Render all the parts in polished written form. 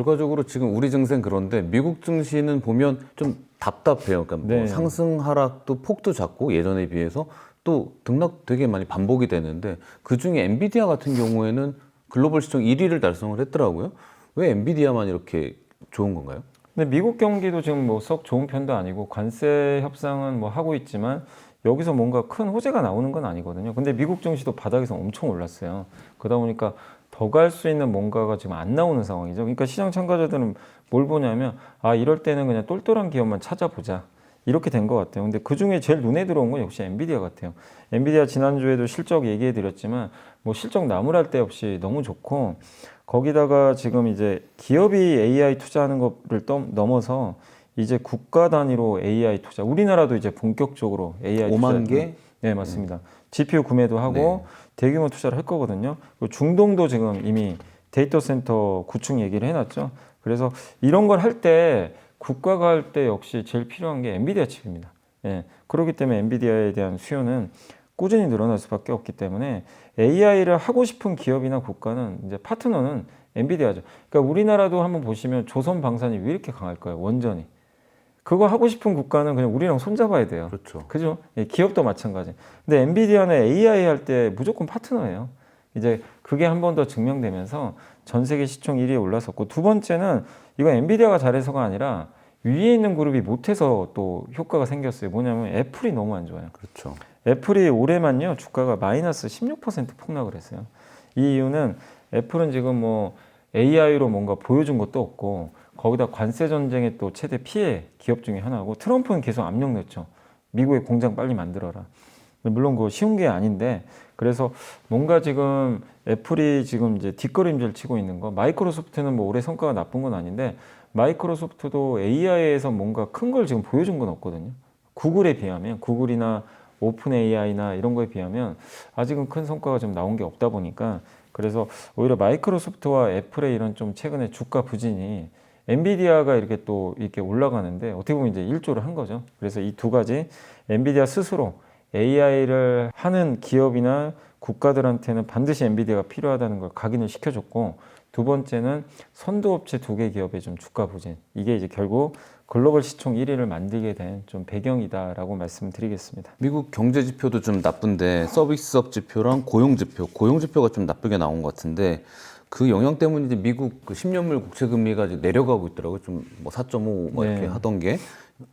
결과적으로 지금 우리 증시는 그런데 미국 증시는 보면 좀 답답해요. 그러니까 뭐 네. 상승 하락도 폭도 작고 예전에 비해서 또 등락 되게 많이 반복이 되는데 그중에 엔비디아 같은 경우에는 글로벌 시총 1위를 달성을 했더라고요. 왜 엔비디아만 이렇게 좋은 건가요? 근데 미국 경기도 지금 뭐 썩 좋은 편도 아니고 관세 협상은 뭐 하고 있지만 여기서 뭔가 큰 호재가 나오는 건 아니거든요. 근데 미국 증시도 바닥에서 엄청 올랐어요. 그러다 보니까 더 갈 수 있는 뭔가가 지금 안 나오는 상황이죠. 그러니까 시장 참가자들은 뭘 보냐면 아 이럴 때는 그냥 똘똘한 기업만 찾아보자. 이렇게 된 것 같아요. 근데 그 중에 제일 눈에 들어온 건 역시 엔비디아 같아요. 엔비디아 지난주에도 실적 얘기해 드렸지만 뭐 실적 나무랄 데 없이 너무 좋고 거기다가 지금 이제 기업이 AI 투자하는 것을 넘어서 이제 국가 단위로 AI 투자, 우리나라도 이제 본격적으로 AI 5만 투자, 개? 네 맞습니다. GPU 구매도 하고 대규모 투자를 할 거거든요. 그리고 중동도 지금 이미 데이터 센터 구축 얘기를 해놨죠. 그래서 이런 걸 할 때 국가가 할 때 역시 제일 필요한 게 엔비디아 칩입니다. 예, 그렇기 때문에 엔비디아에 대한 수요는 꾸준히 늘어날 수밖에 없기 때문에 AI를 하고 싶은 기업이나 국가는 이제 파트너는 엔비디아죠. 그러니까 우리나라도 한번 보시면 조선방산이 왜 이렇게 강할까요? 원전이. 그거 하고 싶은 국가는 그냥 우리랑 손잡아야 돼요. 그렇죠. 그죠? 예, 기업도 마찬가지. 근데 엔비디아는 AI 할 때 무조건 파트너예요. 이제 그게 한 번 더 증명되면서 전 세계 시총 1위에 올라섰고 두 번째는 이건 엔비디아가 잘해서가 아니라 위에 있는 그룹이 못해서 또 효과가 생겼어요. 뭐냐면 애플이 너무 안 좋아요. 그렇죠. 애플이 올해만요 주가가 마이너스 16% 폭락을 했어요. 이 이유는 애플은 지금 뭐 AI로 뭔가 보여준 것도 없고 거기다 관세 전쟁의 또 최대 피해 기업 중에 하나고 트럼프는 계속 압력 넣죠. 미국의 공장 빨리 만들어라. 물론 그거 쉬운 게 아닌데 그래서 뭔가 지금 애플이 지금 이제 뒷걸음질 치고 있는 거 마이크로소프트는 뭐 올해 성과가 나쁜 건 아닌데 마이크로소프트도 AI에서 뭔가 큰 걸 지금 보여준 건 없거든요. 구글에 비하면 구글이나 오픈 AI나 이런 거에 비하면 아직은 큰 성과가 좀 나온 게 없다 보니까 그래서 오히려 마이크로소프트와 애플의 이런 좀 최근에 주가 부진이 엔비디아가 이렇게 또 이렇게 올라가는데 어떻게 보면 이제 일조를 한 거죠. 그래서 이 두 가지 엔비디아 스스로 AI를 하는 기업이나 국가들한테는 반드시 엔비디아가 필요하다는 걸 각인을 시켜줬고 두 번째는 선도업체 두 개 기업의 좀 주가 부진 이게 이제 결국 글로벌 시총 1위를 만들게 된 좀 배경이다라고 말씀드리겠습니다. 미국 경제 지표도 좀 나쁜데 서비스업 지표랑 고용 지표, 고용 지표가 좀 나쁘게 나온 것 같은데 그 영향 때문에 이제 미국 그 10년물 국채 금리가 이제 내려가고 있더라고요. 좀 뭐 4.5 뭐 이렇게 네. 하던 게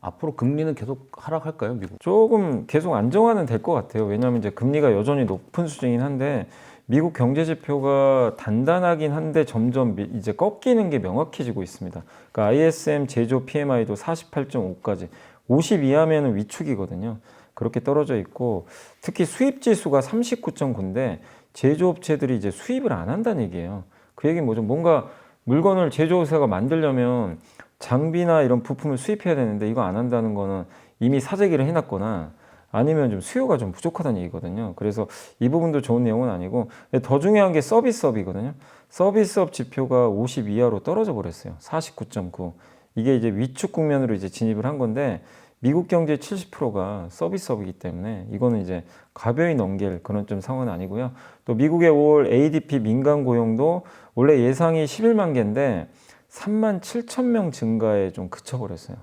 앞으로 금리는 계속 하락할까요, 미국? 조금 계속 안정화는 될 것 같아요. 왜냐하면 이제 금리가 여전히 높은 수준이긴 한데 미국 경제 지표가 단단하긴 한데 점점 이제 꺾이는 게 명확해지고 있습니다. 그러니까 ISM 제조 PMI도 48.5까지 50 이하면은 위축이거든요. 그렇게 떨어져 있고 특히 수입 지수가 39.9인데 제조업체들이 이제 수입을 안 한다는 얘기예요. 그 얘기는 뭐죠? 뭔가 물건을 제조회사가 만들려면 장비나 이런 부품을 수입해야 되는데 이거 안 한다는 거는 이미 사재기를 해놨거나 아니면 좀 수요가 좀 부족하다는 얘기거든요. 그래서 이 부분도 좋은 내용은 아니고 더 중요한 게 서비스업이거든요. 서비스업 지표가 50 이하로 떨어져 버렸어요. 49.9. 이게 이제 위축 국면으로 이제 진입을 한 건데 미국 경제의 70%가 서비스업이기 때문에 이거는 이제 가벼이 넘길 그런 좀 상황은 아니고요. 또 미국의 5월 ADP 민간 고용도 원래 예상이 11만 개인데 3만 7천 명 증가에 좀 그쳐버렸어요.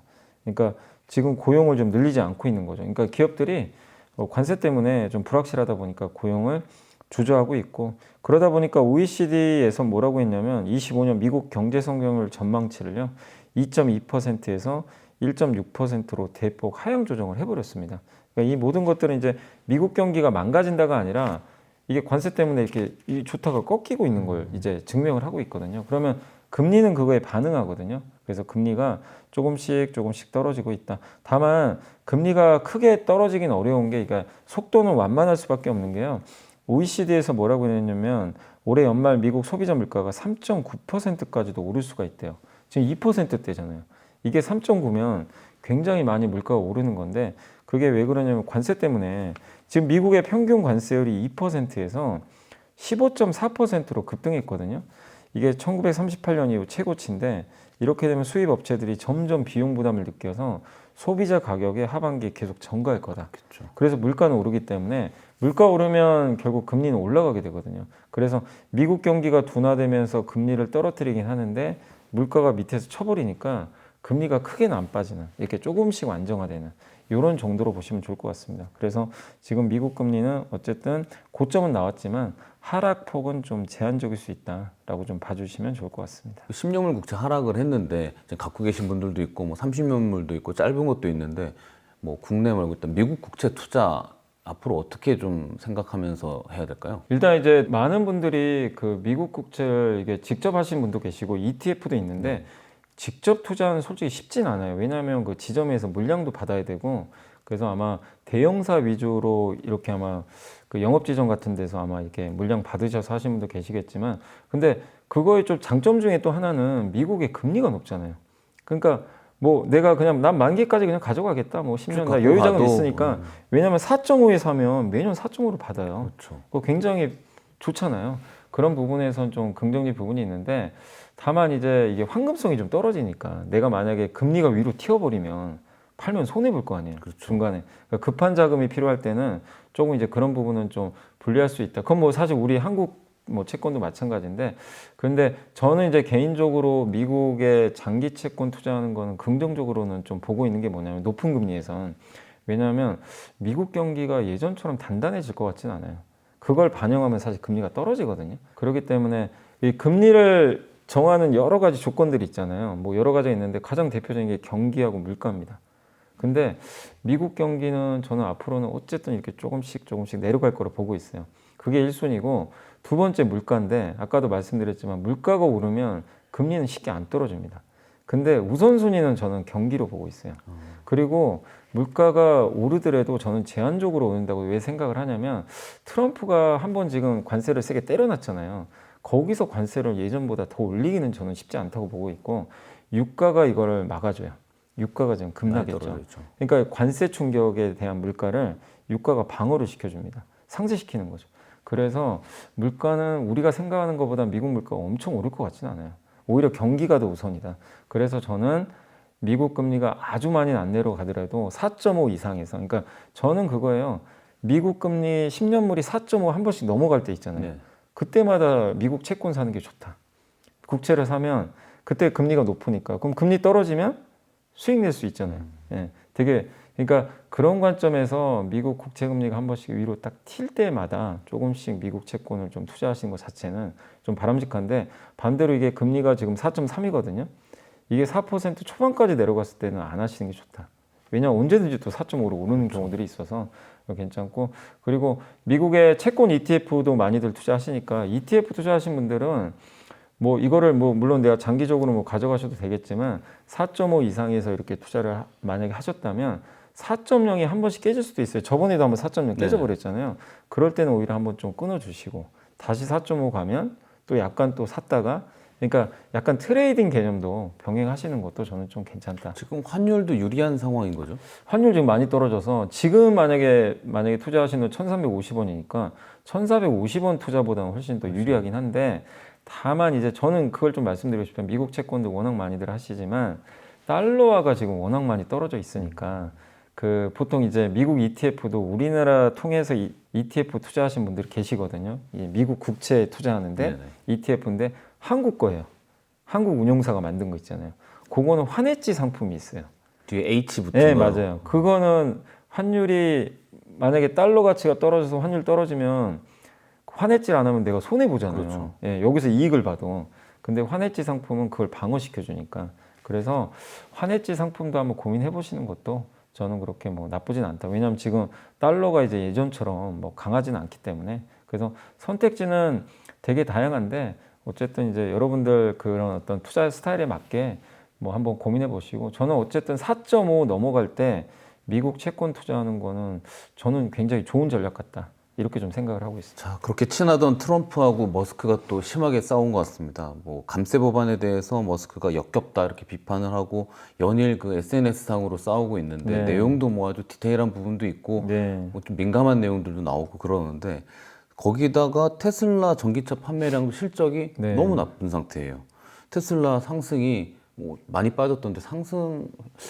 그러니까 지금 고용을 좀 늘리지 않고 있는 거죠. 그러니까 기업들이 관세 때문에 좀 불확실하다 보니까 고용을 주저하고 있고 그러다 보니까 OECD에서 뭐라고 했냐면 25년 미국 경제 성장률 전망치를요 2.2%에서 1.6%로 대폭 하향 조정을 해버렸습니다. 그러니까 이 모든 것들은 이제 미국 경기가 망가진다가 아니라 이게 관세 때문에 이렇게 이 주가가 꺾이고 있는 걸 이제 증명을 하고 있거든요. 그러면 금리는 그거에 반응하거든요. 그래서 금리가 조금씩 떨어지고 있다. 다만 금리가 크게 떨어지긴 어려운 게 그러니까 속도는 완만할 수밖에 없는 게요. OECD에서 뭐라고 했냐면 올해 연말 미국 소비자 물가가 3.9%까지도 오를 수가 있대요. 지금 2%대잖아요. 이게 3.9면 굉장히 많이 물가가 오르는 건데 그게 왜 그러냐면 관세 때문에 지금 미국의 평균 관세율이 2%에서 15.4%로 급등했거든요. 이게 1938년 이후 최고치인데 이렇게 되면 수입 업체들이 점점 비용 부담을 느껴서 소비자 가격에 하반기에 계속 전가할 거다. 그렇죠. 그래서 물가는 오르기 때문에 물가 오르면 결국 금리는 올라가게 되거든요. 그래서 미국 경기가 둔화되면서 금리를 떨어뜨리긴 하는데 물가가 밑에서 쳐버리니까 금리가 크게는 안 빠지는 이렇게 조금씩 안정화되는 이런 정도로 보시면 좋을 것 같습니다. 그래서 지금 미국 금리는 어쨌든 고점은 나왔지만 하락폭은 좀 제한적일 수 있다라고 좀 봐주시면 좋을 것 같습니다. 10년물 국채 하락을 했는데 지금 갖고 계신 분들도 있고 뭐 30년물도 있고 짧은 것도 있는데 뭐 국내 말고 일단 미국 국채 투자 앞으로 어떻게 좀 생각하면서 해야 될까요? 일단 이제 많은 분들이 그 미국 국채를 이게 직접 하신 분도 계시고 ETF도 있는데 직접 투자는 솔직히 쉽진 않아요. 왜냐하면 그 지점에서 물량도 받아야 되고 그래서 아마 대형사 위주로 이렇게 아마 그 영업지점 같은 데서 아마 이렇게 물량 받으셔서 하신 분도 계시겠지만 근데 그거의 좀 장점 중에 또 하나는 미국의 금리가 높잖아요. 그러니까 뭐 내가 그냥 난 만기까지 그냥 가져가겠다. 뭐 10년 나 여유자금 있으니까 왜냐면 4.5에 사면 매년 4.5로 받아요. 그렇죠. 그거 굉장히 좋잖아요. 그런 부분에선 좀 긍정적 부분이 있는데 다만 이제 이게 환금성이 좀 떨어지니까 내가 만약에 금리가 위로 튀어버리면 팔면 손해 볼 거 아니에요. 그렇죠. 중간에 그러니까 급한 자금이 필요할 때는 조금 이제 그런 부분은 좀 불리할 수 있다. 그건 뭐 사실 우리 한국 뭐 채권도 마찬가지인데 그런데 저는 이제 개인적으로 미국의 장기 채권 투자하는 거는 긍정적으로는 좀 보고 있는 게 뭐냐면 높은 금리에선 왜냐하면 미국 경기가 예전처럼 단단해질 것 같지는 않아요. 그걸 반영하면 사실 금리가 떨어지거든요. 그렇기 때문에 이 금리를 정하는 여러 가지 조건들이 있잖아요. 뭐 여러 가지가 있는데 가장 대표적인 게 경기하고 물가입니다. 근데 미국 경기는 저는 앞으로는 어쨌든 이렇게 조금씩 내려갈 거로 보고 있어요. 그게 1순위고 두 번째 물가인데 아까도 말씀드렸지만 물가가 오르면 금리는 쉽게 안 떨어집니다. 근데 우선순위는 저는 경기로 보고 있어요. 그리고 물가가 오르더라도 저는 제한적으로 오른다고 왜 생각을 하냐면 트럼프가 한번 지금 관세를 세게 때려놨잖아요. 거기서 관세를 예전보다 더 올리기는 저는 쉽지 않다고 보고 있고 유가가 이거를 막아줘요. 유가가 지금 급락했죠. 그러니까 관세 충격에 대한 물가를 유가가 방어를 시켜줍니다. 상쇄시키는 거죠. 그래서 물가는 우리가 생각하는 것보다 미국 물가가 엄청 오를 것 같지는 않아요. 오히려 경기가 더 우선이다. 그래서 저는 미국 금리가 아주 많이 안 내려가더라도 4.5 이상에서 그러니까 저는 그거예요. 미국 금리 10년물이 4.5 한 번씩 넘어갈 때 있잖아요. 네. 그때마다 미국 채권 사는 게 좋다. 국채를 사면 그때 금리가 높으니까 그럼 금리 떨어지면 수익 낼 수 있잖아요. 예, 되게 그러니까 그런 관점에서 미국 국채 금리가 한 번씩 위로 딱 튈 때마다 조금씩 미국 채권을 좀 투자하시는 것 자체는 좀 바람직한데 반대로 이게 금리가 지금 4.3이거든요. 이게 4% 초반까지 내려갔을 때는 안 하시는 게 좋다. 왜냐하면 언제든지 또 4.5로 오르는 경우들이 있어서 괜찮고 그리고 미국의 채권 ETF도 많이들 투자하시니까 ETF 투자하신 분들은 뭐 이거를 뭐 물론 내가 장기적으로 뭐 가져가셔도 되겠지만 4.5 이상에서 이렇게 투자를 만약에 하셨다면 4.0이 한 번씩 깨질 수도 있어요. 저번에도 한번 4.0 깨져버렸잖아요. 그럴 때는 오히려 한번 좀 끊어주시고 다시 4.5 가면 또 약간 또 샀다가 그러니까 약간 트레이딩 개념도 병행하시는 것도 저는 좀 괜찮다. 지금 환율도 유리한 상황인 거죠? 환율 지금 많이 떨어져서 지금 만약에 투자하시는 1,350원이니까 1,450원 투자보다는 훨씬 더 유리하긴 한데 다만 이제 저는 그걸 좀 말씀드리고 싶어요. 미국 채권도 워낙 많이들 하시지만 달러화가 지금 워낙 많이 떨어져 있으니까 그 보통 이제 미국 ETF도 우리나라 통해서 ETF 투자하신 분들이 계시거든요. 이 미국 국채에 투자하는데 네네. ETF인데 한국 거예요. 한국 운용사가 만든 거 있잖아요. 그거는 환해지 상품이 있어요. 뒤에 H 붙은 네, 거. 맞아요. 그거는 환율이 만약에 달러 가치가 떨어져서 환율 떨어지면 환해지를 안 하면 내가 손해 보잖아요. 그렇죠. 예, 여기서 이익을 봐도. 근데 환해지 상품은 그걸 방어시켜 주니까. 그래서 환해지 상품도 한번 고민해 보시는 것도 저는 그렇게 뭐 나쁘진 않다. 왜냐하면 지금 달러가 이제 예전처럼 뭐 강하지는 않기 때문에. 그래서 선택지는 되게 다양한데 어쨌든 이제 여러분들 그런 어떤 투자 스타일에 맞게 뭐 한번 고민해 보시고 저는 어쨌든 4.5 넘어갈 때 미국 채권 투자하는 거는 저는 굉장히 좋은 전략 같다. 이렇게 좀 생각을 하고 있습니다. 자, 그렇게 친하던 트럼프하고 머스크가 또 심하게 싸운 것 같습니다. 뭐 감세 법안에 대해서 머스크가 역겹다 이렇게 비판을 하고 연일 그 SNS상으로 싸우고 있는데 네. 내용도 뭐 아주 디테일한 부분도 있고 네. 뭐 좀 민감한 내용들도 나오고 그러는데 거기다가 테슬라 전기차 판매량 실적이 네. 너무 나쁜 상태예요. 테슬라 상승이 뭐 많이 빠졌던데 상승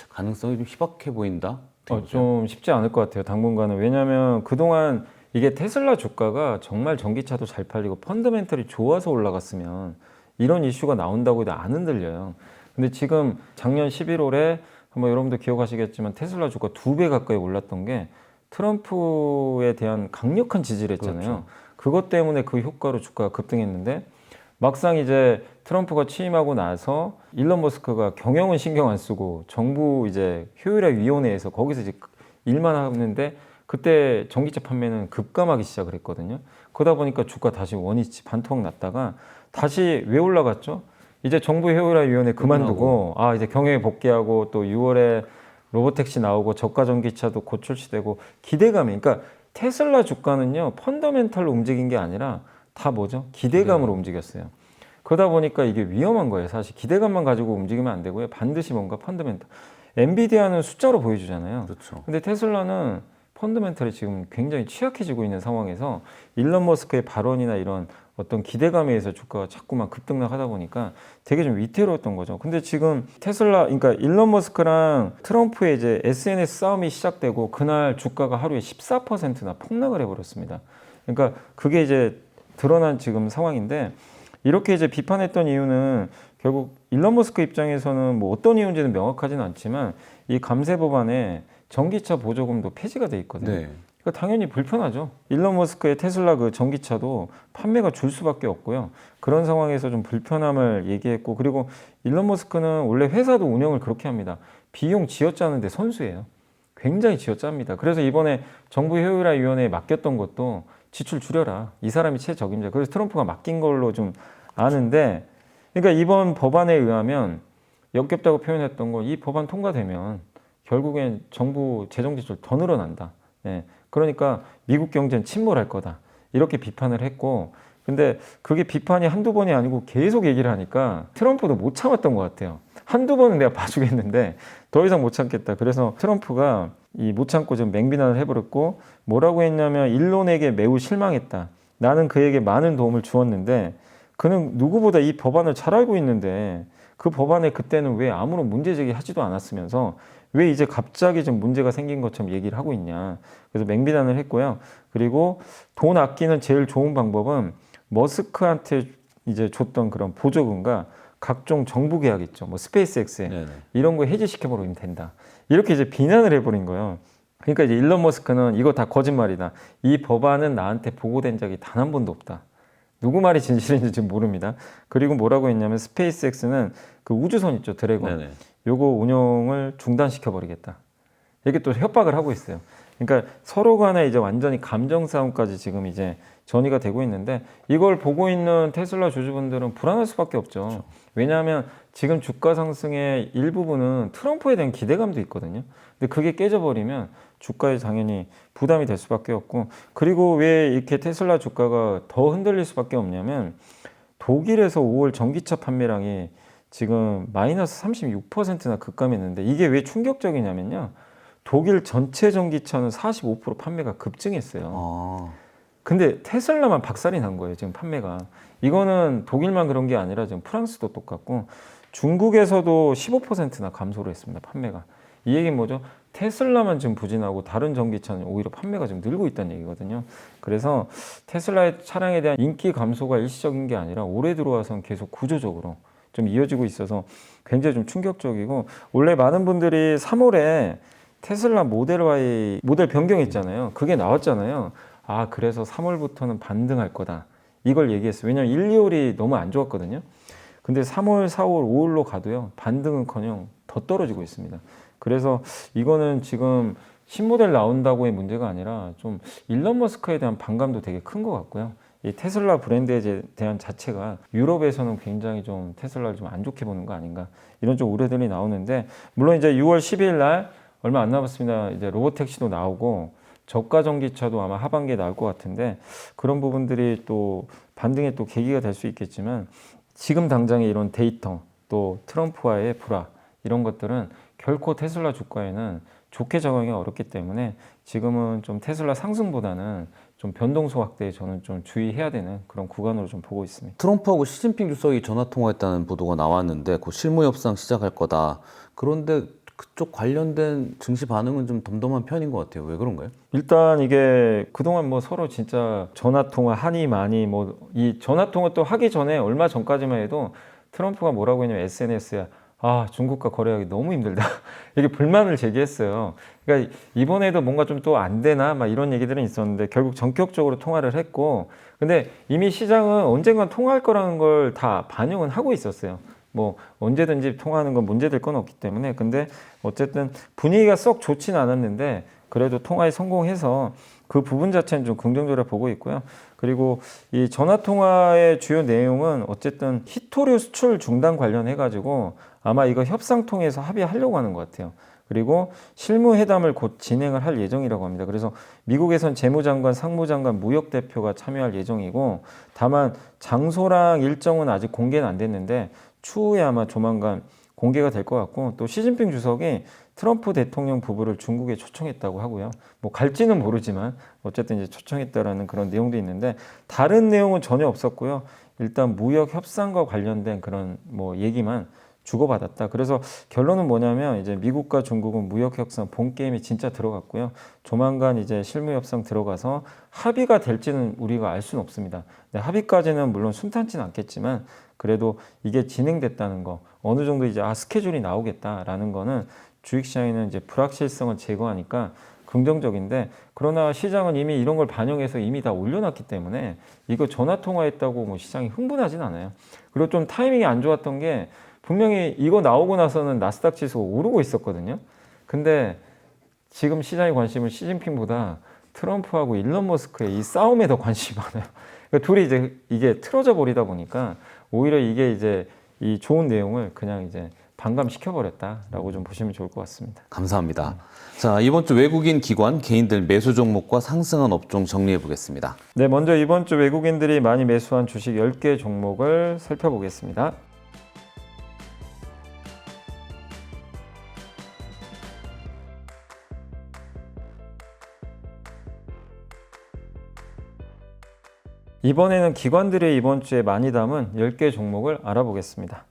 가능성이 좀 희박해 보인다. 좀 쉽지 않을 것 같아요. 당분간은. 왜냐하면 그동안 이게 테슬라 주가가 정말 전기차도 잘 팔리고 펀더멘털이 좋아서 올라갔으면 이런 이슈가 나온다고 해도 안 흔들려요. 근데 지금 작년 11월에 한번 여러분도 기억하시겠지만 테슬라 주가 2배 가까이 올랐던 게 트럼프에 대한 강력한 지지를 했잖아요. 그렇죠. 그것 때문에 그 효과로 주가가 급등했는데 막상 이제 트럼프가 취임하고 나서 일론 머스크가 경영은 신경 안 쓰고 정부 이제 효율화 위원회에서 거기서 이제 일만 하는데 그때 전기차 판매는 급감하기 시작을 했거든요. 그러다 보니까 주가 다시 원위치 반토막 났다가 다시 왜 올라갔죠? 이제 정부 효율화 위원회 그만두고 이제 경영에 복귀하고 또 6월에 로보택시 나오고 저가 전기차도 곧 출시되고 기대감이 그러니까 테슬라 주가는요 펀더멘털로 움직인 게 아니라 다 뭐죠? 기대감으로 움직였어요. 그러다 보니까 이게 위험한 거예요. 사실 기대감만 가지고 움직이면 안 되고요. 반드시 뭔가 펀더멘털. 엔비디아는 숫자로 보여주잖아요. 그렇죠. 근데 테슬라는 펀더멘털이 지금 굉장히 취약해지고 있는 상황에서 일론 머스크의 발언이나 이런 어떤 기대감에 의해서 주가가 자꾸만 급등락하다 보니까 되게 좀 위태로웠던 거죠. 근데 지금 테슬라, 그러니까 일론 머스크랑 트럼프의 이제 SNS 싸움이 시작되고 그날 주가가 하루에 14%나 폭락을 해버렸습니다. 그러니까 그게 이제 드러난 지금 상황인데 이렇게 이제 비판했던 이유는 결국 일론 머스크 입장에서는 뭐 어떤 이유인지는 명확하지는 않지만 이 감세 법안에 전기차 보조금도 폐지가 돼 있거든요. 네. 그러니까 당연히 불편하죠. 일론 머스크의 테슬라 그 전기차도 판매가 줄 수밖에 없고요. 그런 상황에서 좀 불편함을 얘기했고 그리고 일론 머스크는 원래 회사도 운영을 그렇게 합니다. 비용 쥐어짜는데 선수예요. 굉장히 쥐어짭니다. 그래서 이번에 정부 효율화 위원회에 맡겼던 것도 지출 줄여라. 이 사람이 최적임자. 그래서 트럼프가 맡긴 걸로 좀 아는데 그러니까 이번 법안에 의하면 역겹다고 표현했던 거 이 법안 통과되면 결국엔 정부 재정 지출 더 늘어난다. 예. 그러니까 미국 경제는 침몰할 거다. 이렇게 비판을 했고 근데 그게 비판이 한두 번이 아니고 계속 얘기를 하니까 트럼프도 못 참았던 것 같아요. 한두 번은 내가 봐주겠는데 더 이상 못 참겠다. 그래서 트럼프가 이 못 참고 좀 맹비난을 해버렸고 뭐라고 했냐면 일론에게 매우 실망했다. 나는 그에게 많은 도움을 주었는데 그는 누구보다 이 법안을 잘 알고 있는데 그 법안에 그때는 왜 아무런 문제 제기하지도 않았으면서 왜 이제 갑자기 좀 문제가 생긴 것처럼 얘기를 하고 있냐. 그래서 맹비난을 했고요. 그리고 돈 아끼는 제일 좋은 방법은 머스크한테 이제 줬던 그런 보조금과 각종 정부 계약 있죠. 뭐 스페이스X에 네네. 이런 거 해지시켜버리면 된다. 이렇게 이제 비난을 해버린 거예요. 그러니까 이제 일론 머스크는 이거 다 거짓말이다. 이 법안은 나한테 보고된 적이 단 한 번도 없다. 누구 말이 진실인지 지금 모릅니다. 그리고 뭐라고 했냐면 스페이스X는 그 우주선 있죠. 드래곤. 네네. 요거 운영을 중단시켜 버리겠다. 이렇게 또 협박을 하고 있어요. 그러니까 서로 간에 이제 완전히 감정 싸움까지 지금 이제 전이가 되고 있는데 이걸 보고 있는 테슬라 주주분들은 불안할 수밖에 없죠. 그렇죠. 왜냐하면 지금 주가 상승의 일부분은 트럼프에 대한 기대감도 있거든요. 근데 그게 깨져버리면 주가에 당연히 부담이 될 수밖에 없고 그리고 왜 이렇게 테슬라 주가가 더 흔들릴 수밖에 없냐면 독일에서 5월 전기차 판매량이 지금 마이너스 36%나 급감했는데 이게 왜 충격적이냐면요. 독일 전체 전기차는 45% 판매가 급증했어요. 아, 근데 테슬라만 박살이 난 거예요. 지금 판매가. 이거는 독일만 그런 게 아니라 지금 프랑스도 똑같고 중국에서도 15%나 감소를 했습니다. 판매가. 이 얘기는 뭐죠? 테슬라만 지금 부진하고 다른 전기차는 오히려 판매가 지금 늘고 있다는 얘기거든요. 그래서 테슬라의 차량에 대한 인기 감소가 일시적인 게 아니라 올해 들어와서는 계속 구조적으로 좀 이어지고 있어서 굉장히 좀 충격적이고 원래 많은 분들이 3월에 테슬라 모델 Y 모델 변경했잖아요. 그게 나왔잖아요. 아 그래서 3월부터는 반등할 거다. 이걸 얘기했어요. 왜냐하면 1, 2월이 너무 안 좋았거든요. 근데 3월, 4월, 5월로 가도요. 반등은커녕 더 떨어지고 있습니다. 그래서 이거는 지금 신모델 나온다고의 문제가 아니라 좀 일론 머스크에 대한 반감도 되게 큰 것 같고요. 이 테슬라 브랜드에 대한 자체가 유럽에서는 굉장히 좀 테슬라를 좀 안 좋게 보는 거 아닌가 이런 좀 우려들이 나오는데 물론 이제 6월 10일 날 얼마 안 남았습니다. 이제 로보택시도 나오고 저가 전기차도 아마 하반기에 나올 것 같은데 그런 부분들이 또 반등의 또 계기가 될 수 있겠지만 지금 당장의 이런 데이터 또 트럼프와의 불화 이런 것들은 결코 테슬라 주가에는 좋게 작용하기 어렵기 때문에 지금은 좀 테슬라 상승보다는 좀 변동수 확대에 저는 좀 주의해야 되는 그런 구간으로 좀 보고 있습니다. 트럼프하고 시진핑 주석이 전화 통화했다는 보도가 나왔는데 곧 실무 협상 시작할 거다. 그런데 그쪽 관련된 증시 반응은 좀 덤덤한 편인 것 같아요. 왜 그런가요? 일단 이게 그동안 뭐 서로 진짜 전화 통화 하니 많이 뭐 이 전화 통화 또 하기 전에 얼마 전까지만 해도 트럼프가 뭐라고 했냐면 SNS에 중국과 거래하기 너무 힘들다 이게 불만을 제기했어요. 그러니까 이번에도 뭔가 좀 또 안 되나 막 이런 얘기들은 있었는데 결국 전격적으로 통화를 했고, 근데 이미 시장은 언젠간 통화할 거라는 걸 다 반영은 하고 있었어요. 뭐 언제든지 통화하는 건 문제될 건 없기 때문에. 근데 어쨌든 분위기가 썩 좋진 않았는데 그래도 통화에 성공해서 그 부분 자체는 좀 긍정적으로 보고 있고요. 그리고 이 전화 통화의 주요 내용은 어쨌든 히토류 수출 중단 관련해 가지고 아마 이거 협상 통해서 합의하려고 하는 것 같아요. 그리고 실무회담을 곧 진행을 할 예정이라고 합니다. 그래서 미국에선 재무장관, 상무장관, 무역대표가 참여할 예정이고, 다만 장소랑 일정은 아직 공개는 안 됐는데 추후에 아마 조만간 공개가 될 것 같고, 또 시진핑 주석이 트럼프 대통령 부부를 중국에 초청했다고 하고요. 뭐 갈지는 모르지만 어쨌든 이제 초청했다라는 그런 내용도 있는데 다른 내용은 전혀 없었고요. 일단 무역 협상과 관련된 그런 뭐 얘기만 주고받았다. 그래서 결론은 뭐냐면 이제 미국과 중국은 무역 협상 본 게임이 진짜 들어갔고요. 조만간 이제 실무 협상 들어가서 합의가 될지는 우리가 알 수는 없습니다. 근데 합의까지는 물론 순탄치는 않겠지만 그래도 이게 진행됐다는 거, 어느 정도 이제 스케줄이 나오겠다라는 거는 주식시장에는 이제 불확실성을 제거하니까 긍정적인데, 그러나 시장은 이미 이런 걸 반영해서 이미 다 올려놨기 때문에 이거 전화 통화했다고 뭐 시장이 흥분하진 않아요. 그리고 좀 타이밍이 안 좋았던 게 분명히 이거 나오고 나서는 나스닥 지수가 오르고 있었거든요. 근데 지금 시장의 관심은 시진핑보다 트럼프하고 일론 머스크의 이 싸움에 더 관심이 많아요. 그러니까 둘이 이제 이게 틀어져 버리다 보니까 오히려 이게 이제 이 좋은 내용을 그냥 이제 반감시켜버렸다라고 좀 보시면 좋을 것 같습니다. 감사합니다. 자, 이번 주 외국인 기관 개인들 매수 종목과 상승한 업종 정리해 보겠습니다. 네, 먼저 이번 주 외국인들이 많이 매수한 주식 10개 종목을 살펴보겠습니다. 이번에는 기관들이 이번 주에 많이 담은 10개 종목을 알아보겠습니다.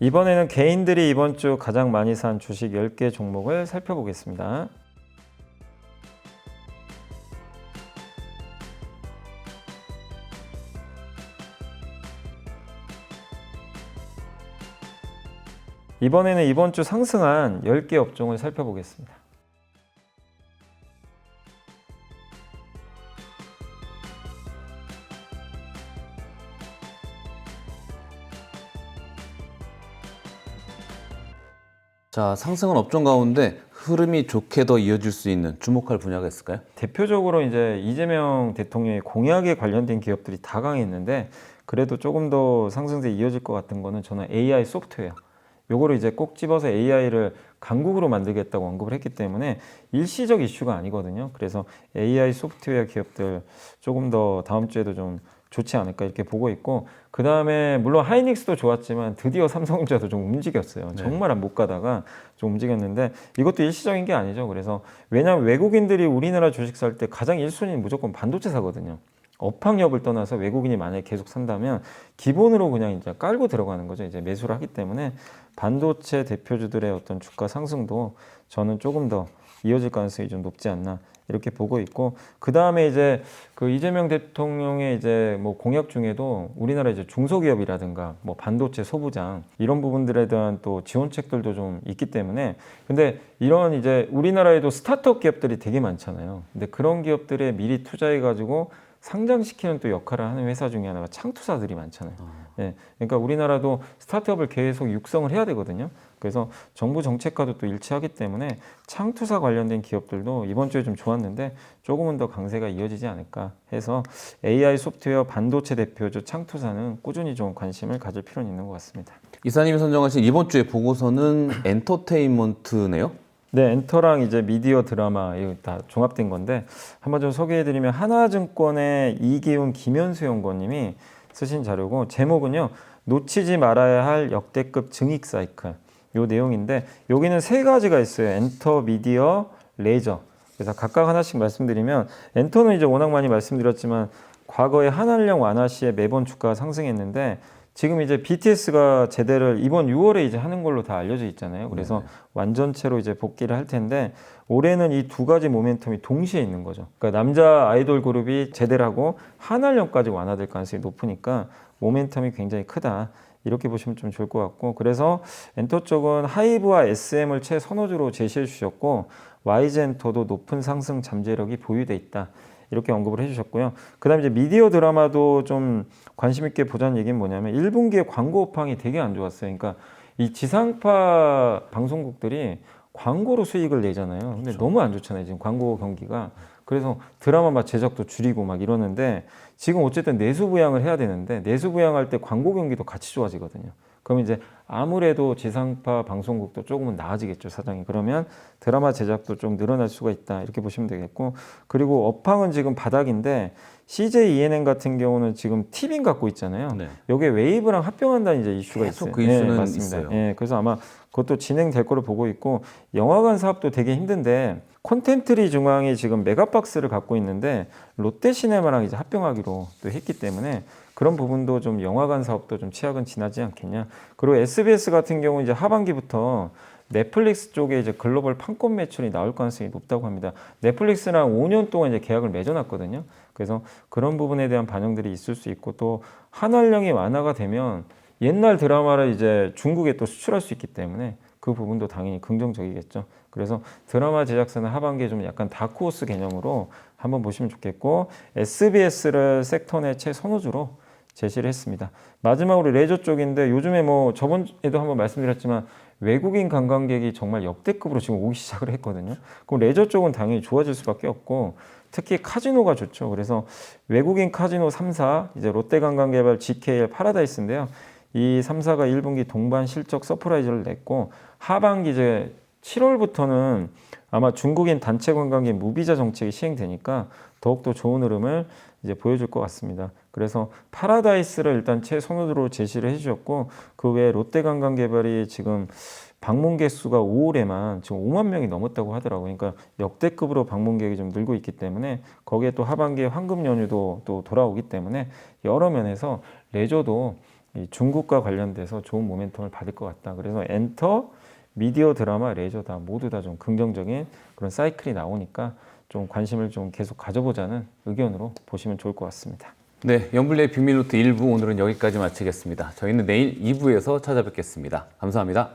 이번에는 개인들이 이번 주 가장 많이 산 주식 10개 종목을 살펴보겠습니다. 이번에는 이번 주 상승한 10개 업종을 살펴보겠습니다. 자, 상승한 업종 가운데 흐름이 좋게 더 이어질 수 있는 주목할 분야가 있을까요? 대표적으로 이제 이재명 대통령의 공약에 관련된 기업들이 다 강했는데 그래도 조금 더 상승세 이어질 것 같은 거는 저는 AI 소프트웨어. 요거를 이제 꼭 집어서 AI를 강국으로 만들겠다고 언급을 했기 때문에 일시적 이슈가 아니거든요. 그래서 AI 소프트웨어 기업들 조금 더 다음 주에도 좀 좋지 않을까 이렇게 보고 있고, 그 다음에 물론 하이닉스도 좋았지만 드디어 삼성전자도 좀 움직였어요. 네. 정말 못 가다가 좀 움직였는데 이것도 일시적인 게 아니죠. 그래서 왜냐하면 외국인들이 우리나라 주식 살 때 가장 1순위는 무조건 반도체 사거든요. 업황력을 떠나서 외국인이 만약에 계속 산다면 기본으로 그냥 이제 깔고 들어가는 거죠. 이제 매수를 하기 때문에 반도체 대표주들의 어떤 주가 상승도 저는 조금 더 이어질 가능성이 좀 높지 않나 이렇게 보고 있고, 그 다음에 이제 그 이재명 대통령의 이제 뭐 공약 중에도 우리나라 이제 중소기업이라든가 뭐 반도체 소부장 이런 부분들에 대한 또 지원책들도 좀 있기 때문에, 근데 이런 이제 우리나라에도 스타트업 기업들이 되게 많잖아요. 근데 그런 기업들에 미리 투자해 가지고 상장시키는 또 역할을 하는 회사 중에 하나가 창투사들이 많잖아요. 네, 그러니까 우리나라도 스타트업을 계속 육성을 해야 되거든요. 그래서 정부 정책과도 또 일치하기 때문에 창투사 관련된 기업들도 이번 주에 좀 좋았는데 조금은 더 강세가 이어지지 않을까 해서 AI 소프트웨어 반도체 대표주 창투사는 꾸준히 좀 관심을 가질 필요는 있는 것 같습니다. 이사님이 선정하신 이번 주의 보고서는 엔터테인먼트네요. 네, 엔터랑 이제 미디어 드라마 이거 다 종합된 건데 한번 좀 소개해드리면 하나증권의 이기훈 김현수 연구원님이 쓰신 자료고, 제목은요 놓치지 말아야 할 역대급 증익 사이클 요 내용인데, 여기는 세 가지가 있어요. 엔터, 미디어, 레저. 그래서 각각 하나씩 말씀드리면 엔터는 이제 워낙 많이 말씀드렸지만 과거에 한한령 완화 시에 매번 주가가 상승했는데 지금 이제 BTS가 제대를 이번 6월에 이제 하는 걸로 다 알려져 있잖아요. 그래서 완전체로 이제 복귀를 할 텐데 올해는 이 두 가지 모멘텀이 동시에 있는 거죠. 그러니까 남자 아이돌 그룹이 제대를 하고 한한령까지 완화될 가능성이 높으니까 모멘텀이 굉장히 크다. 이렇게 보시면 좀 좋을 것 같고 그래서 엔터 쪽은 하이브와 SM을 최선호주로 제시해 주셨고 YG엔터도 높은 상승 잠재력이 보유돼 있다. 이렇게 언급을 해주셨고요. 그 다음에 이제 미디어 드라마도 좀 관심 있게 보자는 얘기는 뭐냐면 1분기에 광고 업황이 되게 안 좋았어요. 그러니까 이 지상파 방송국들이 광고로 수익을 내잖아요. 근데 그렇죠. 너무 안 좋잖아요. 지금 광고 경기가. 그래서 드라마 막 제작도 줄이고 막 이러는데 지금 어쨌든 내수 부양을 해야 되는데 내수 부양할 때 광고 경기도 같이 좋아지거든요. 그럼 이제 아무래도 지상파 방송국도 조금은 나아지겠죠, 사정이. 그러면 드라마 제작도 좀 늘어날 수가 있다. 이렇게 보시면 되겠고. 그리고 업황은 지금 바닥인데 CJ ENM 같은 경우는 지금 티빙 갖고 있잖아요. 네. 여기에 웨이브랑 합병한다는 이제 이슈가 계속 있어요. 그 이슈는 맞습니다. 있어요. 예, 그래서 아마 그것도 진행될 거로 보고 있고 영화관 사업도 되게 힘든데 콘텐트리 중앙이 지금 메가박스를 갖고 있는데 롯데시네마랑 이제 합병하기로 또 했기 때문에 그런 부분도 좀 영화관 사업도 좀 취약은 지나지 않겠냐. 그리고 SBS 같은 경우 이제 하반기부터 넷플릭스 쪽에 이제 글로벌 판권 매출이 나올 가능성이 높다고 합니다. 넷플릭스랑 5년 동안 이제 계약을 맺어놨거든요. 그래서 그런 부분에 대한 반영들이 있을 수 있고 또 한한령이 완화가 되면 옛날 드라마를 이제 중국에 또 수출할 수 있기 때문에 그 부분도 당연히 긍정적이겠죠. 그래서 드라마 제작사는 하반기에 좀 약간 다크호스 개념으로 한번 보시면 좋겠고 SBS를 섹터 내 최선호주로 제시를 했습니다. 마지막으로 레저 쪽인데 요즘에 뭐 저번에도 한번 말씀드렸지만 외국인 관광객이 정말 역대급으로 지금 오기 시작을 했거든요. 그럼 레저 쪽은 당연히 좋아질 수밖에 없고 특히 카지노가 좋죠. 그래서 외국인 카지노 3사 이제 롯데관광개발, GKL, 파라다이스인데요. 이 3사가 1분기 동반 실적 서프라이즈를 냈고 하반기 이제 7월부터는 아마 중국인 단체 관광객 무비자 정책이 시행되니까 더욱더 좋은 흐름을 이제 보여줄 것 같습니다. 그래서 파라다이스를 일단 최선호도로 제시를 해주셨고 그 외에 롯데관광개발이 지금 방문객 수가 5월에만 지금 5만 명이 넘었다고 하더라고요. 그러니까 역대급으로 방문객이 좀 늘고 있기 때문에 거기에 또 하반기에 황금 연휴도 또 돌아오기 때문에 여러 면에서 레저도 이 중국과 관련돼서 좋은 모멘텀을 받을 것 같다. 그래서 엔터, 미디어, 드라마, 레저 다 모두 다 좀 긍정적인 그런 사이클이 나오니까 좀 관심을 좀 계속 가져보자는 의견으로 보시면 좋을 것 같습니다. 네, 영블리의 빅밀노트 1부 오늘은 여기까지 마치겠습니다. 저희는 내일 2부에서 찾아뵙겠습니다. 감사합니다.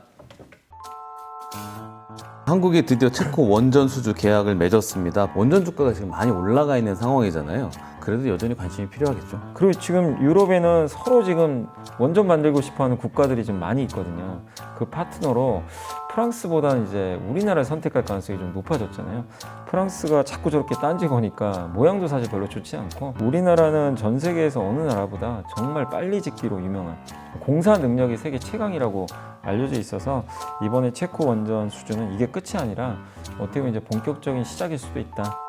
한국이 드디어 체코 원전 수주 계약을 맺었습니다. 원전 주가가 지금 많이 올라가 있는 상황이잖아요. 그래도 여전히 관심이 필요하겠죠. 그리고 지금 유럽에는 서로 지금 원전 만들고 싶어하는 국가들이 좀 많이 있거든요. 그 파트너로 프랑스보다는 이제 우리나라를 선택할 가능성이 좀 높아졌잖아요. 프랑스가 자꾸 저렇게 딴지 거니까 모양도 사실 별로 좋지 않고 우리나라는 전 세계에서 어느 나라보다 정말 빨리 짓기로 유명한 공사 능력이 세계 최강이라고 알려져 있어서 이번에 체코 원전 수주는 이게 끝이 아니라 어떻게 보면 이제 본격적인 시작일 수도 있다.